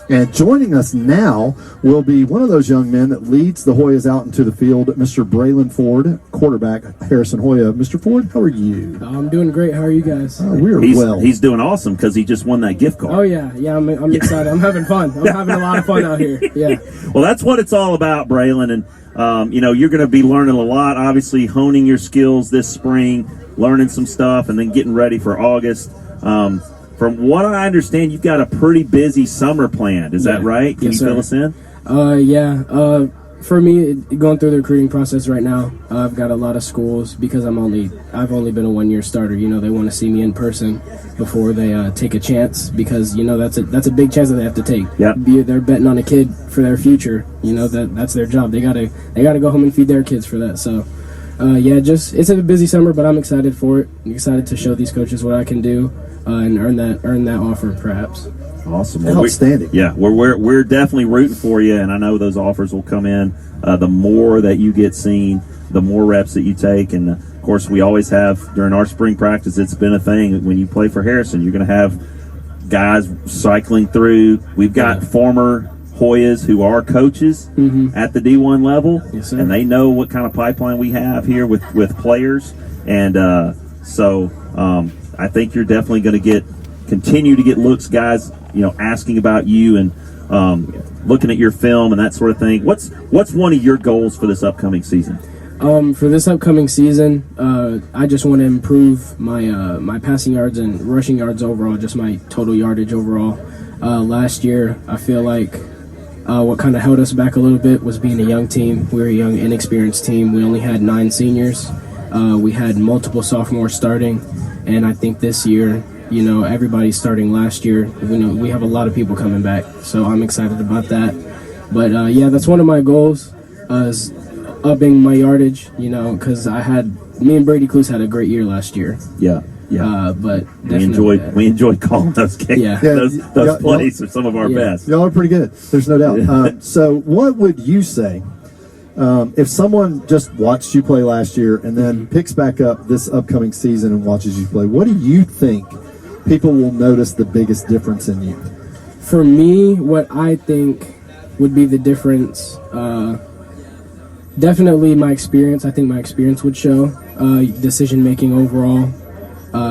And joining us now will be one of those young men that leads the Hoyas out into the field, Mr. Braylan Ford, quarterback, Harrison Hoya. Mr. Ford, how are you? I'm doing great. How are you guys? We're well. He's doing awesome because he just won that gift card. Oh, yeah. I'm excited. I'm having fun. I'm having a lot of fun out here. Yeah. Well, that's what it's all about, Braylan. And, you're going to be learning a lot, obviously honing your skills this spring, learning some stuff, and then getting ready for August. From what I understand, you've got a pretty busy summer planned. Is that right? Can you fill us in? Yeah. For me, going through the recruiting process right now, I've got a lot of schools because I've only been a 1-year starter. They want to see me in person before they take a chance because that's a big chance that they have to take. Yep. They're betting on a kid for their future. That's their job. They gotta go home and feed their kids for that. So. It's a busy summer, but I'm excited for it. I'm excited to show these coaches what I can do and earn that offer, perhaps. Awesome. Well, outstanding. We're definitely rooting for you, and I know those offers will come in. The more that you get seen, the more reps that you take, and of course, we always have during our spring practice. It's been a thing when you play for Harrison. You're going to have guys cycling through. We've got former Hoyas who are coaches at the D1 level, yes, sir. And they know what kind of pipeline we have here with players, and so I think you're definitely going to continue to get looks, guys, asking about you and looking at your film and that sort of thing. What's one of your goals for this upcoming season? For this upcoming season, I just want to improve my passing yards and rushing yards overall, just my total yardage overall. Last year, I feel like what kind of held us back a little bit was being a young team. We were a young, inexperienced team. We only had 9 seniors. We had multiple sophomores starting, and I think this year, everybody's starting last year. We have a lot of people coming back, so I'm excited about that. But that's one of my goals, is upping my yardage. Because me and Brady Cluse had a great year last year. Yeah. But we enjoyed calling those games. Yeah. Those plays are some of our best. Y'all are pretty good. There's no doubt. So what would you say if someone just watched you play last year and then picks back up this upcoming season and watches you play? What do you think people will notice the biggest difference in you? For me, what I think would be the difference, definitely my experience. I think my experience would show decision making overall.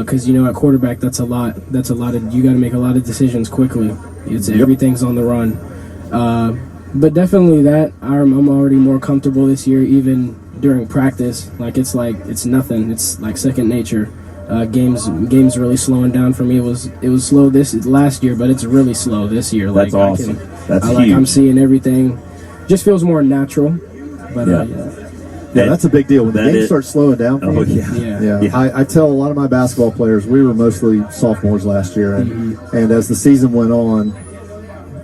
Because at quarterback, that's a lot of, you got to make a lot of decisions quickly. Everything's on the run. But definitely that I'm already more comfortable this year, even during practice. It's nothing. It's like second nature. Games really slowing down for me. It was slow this last year, but it's really slow this year. That's awesome. That's huge. I'm seeing everything. Just feels more natural. But yeah, that's a big deal. When the game starts slowing down for you. Yeah. I tell a lot of my basketball players, we were mostly sophomores last year, and as the season went on,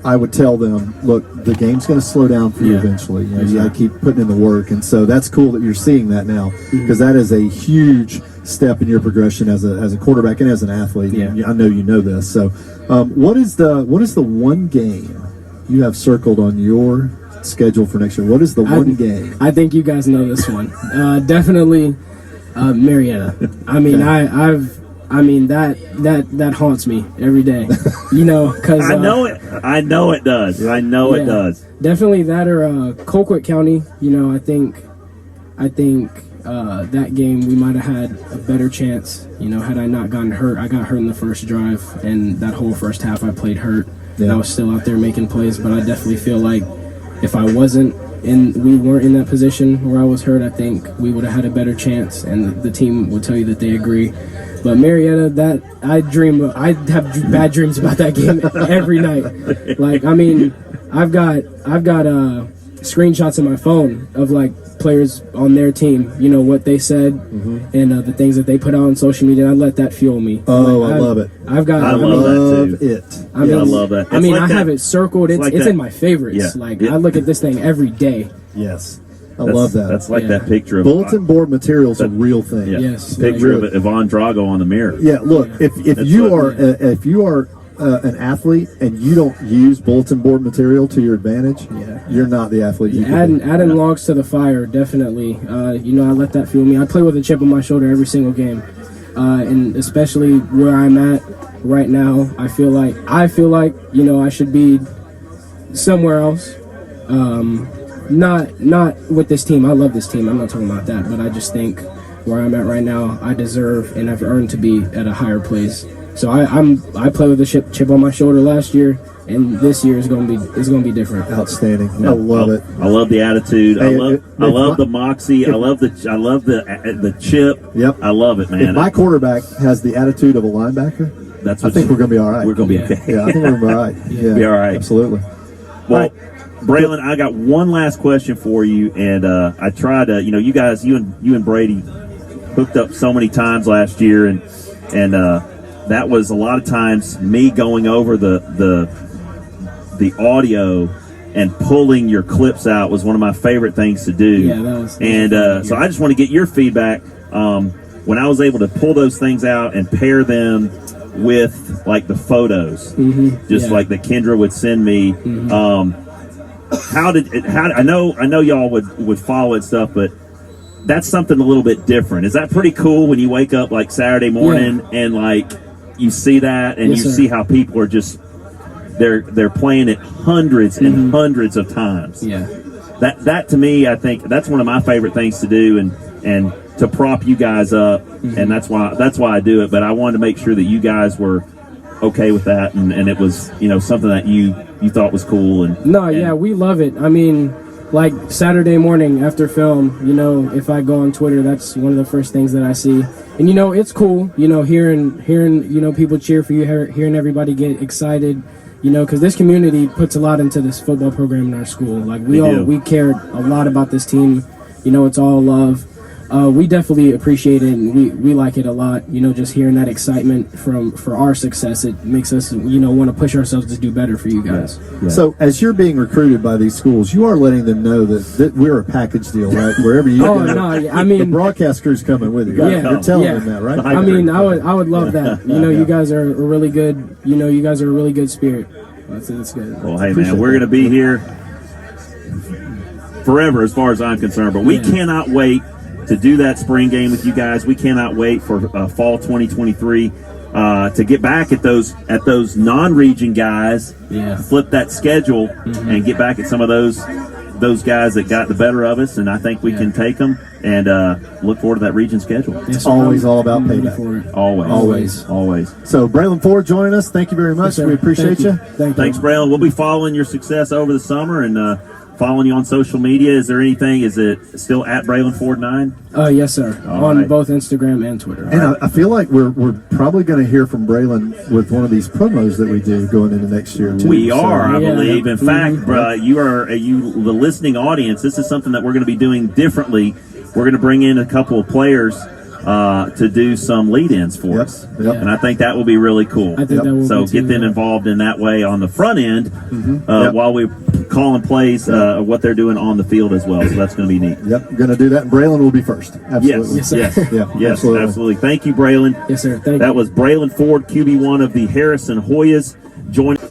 I would tell them, look, the game's going to slow down for you eventually. You got to keep putting in the work, and so that's cool that you're seeing that now, because that is a huge step in your progression as a quarterback and as an athlete. Yeah. I know you know this. So, what is the one game you have circled on your schedule for next year? What is the one game? I think you guys know this one. Definitely Marietta. That haunts me every day. Because I know it. I know it does. I know it does. Definitely that or Colquitt County. I think that game we might have had a better chance. Had I not gotten hurt. I got hurt in the first drive, and that whole first half I played hurt. And I was still out there making plays, but I definitely feel like if I wasn't we weren't in that position where I was hurt, I think we would have had a better chance, and the team will tell you that they agree. But Marietta, I have bad dreams about that game every night. I've got screenshots in my phone of players on their team, what they said and the things that they put out on social media. And I let that fuel me. Oh, I love it. I love that too. I love that. I have it circled. It's in my favorites. I look at this thing every day. Yes. I love that. That's like that picture of bulletin board material is a real thing. Yeah. Yes, picture of Yvonne Drago on the mirror. Yeah, look, if you are an athlete and you don't use bulletin board material to your advantage, you're not the athlete. Adding logs to the fire, definitely. I let that fuel me. I play with a chip on my shoulder every single game, and especially where I'm at right now. I feel like I should be somewhere else. Not with this team. I love this team. I'm not talking about that, but I just think where I'm at right now, I deserve and I've earned to be at a higher place. So I play with a chip on my shoulder last year, and this year is going to be different. Outstanding. I love it. I love the attitude. Hey, I love the moxie. I love the chip. Yep. I love it, man. If my quarterback has the attitude of a linebacker, I think we're going to be all right. We're going to be okay. Yeah, I think we're going to be all right. Yeah, be all right. Absolutely. Well, Braylan, I got one last question for you, and I try to, you guys, you and Brady hooked up so many times last year, and that was a lot of times me going over the audio and pulling your clips out was one of my favorite things to do. Yeah, that was. So I just want to get your feedback. When I was able to pull those things out and pair them with like the photos, like that Kendra would send me. I know y'all would follow it stuff, but that's something a little bit different. Is that pretty cool when you wake up like Saturday morning and like you see that and you see how people are just they're playing it hundreds and hundreds of times. Yeah. That to me, I think that's one of my favorite things to do and to prop you guys up, and that's why I do it. But I wanted to make sure that you guys were okay with that, and it was something that you thought was cool. We love it. I mean, like Saturday morning after film, if I go on Twitter, that's one of the first things that I see. And it's cool, hearing people cheer for you, hearing everybody get excited, because this community puts a lot into this football program in our school. Like we cared a lot about this team. It's all love. We definitely appreciate it, and we like it a lot. Just hearing that excitement for our success, it makes us want to push ourselves to do better for you guys. Yeah. So as you're being recruited by these schools, you are letting them know that we're a package deal, right? Wherever you go, I mean, the broadcast crew's coming with you. You're telling them that, right? I mean, I would love that. You guys are a really good. You guys are a really good spirit. That's good. Well, hey man, we're gonna be here forever, as far as I'm concerned. But we cannot wait to do that spring game with you guys. We cannot wait for fall 2023 to get back at those non-region guys. Yeah. Flip that schedule and get back at some of those guys that got the better of us, and I think we can take them and look forward to that region schedule. It's always all about payback. Always. So Braylan Ford joining us. Thank you very much. We appreciate you. Thanks, Braylan. We'll be following your success over the summer and following you on social media. Is there anything? Is it still at Braylan Ford 9? Yes, sir. On both Instagram and Twitter. And I feel like we're probably going to hear from Braylan with one of these promos that we do going into next year too. We are, I believe. In fact, you the listening audience. This is something that we're going to be doing differently. We're going to bring in a couple of players to do some lead-ins for us. Yep. And I think that will be really cool. I think that will so be too, get them involved in that way on the front end while we call and plays what they're doing on the field as well. So that's going to be neat. Yep, we're going to do that. And Braylan will be first. Absolutely. Yes, absolutely. Thank you, Braylan. Yes, sir. Thank you. That was Braylan Ford, QB1 of the Harrison Hoyas. Join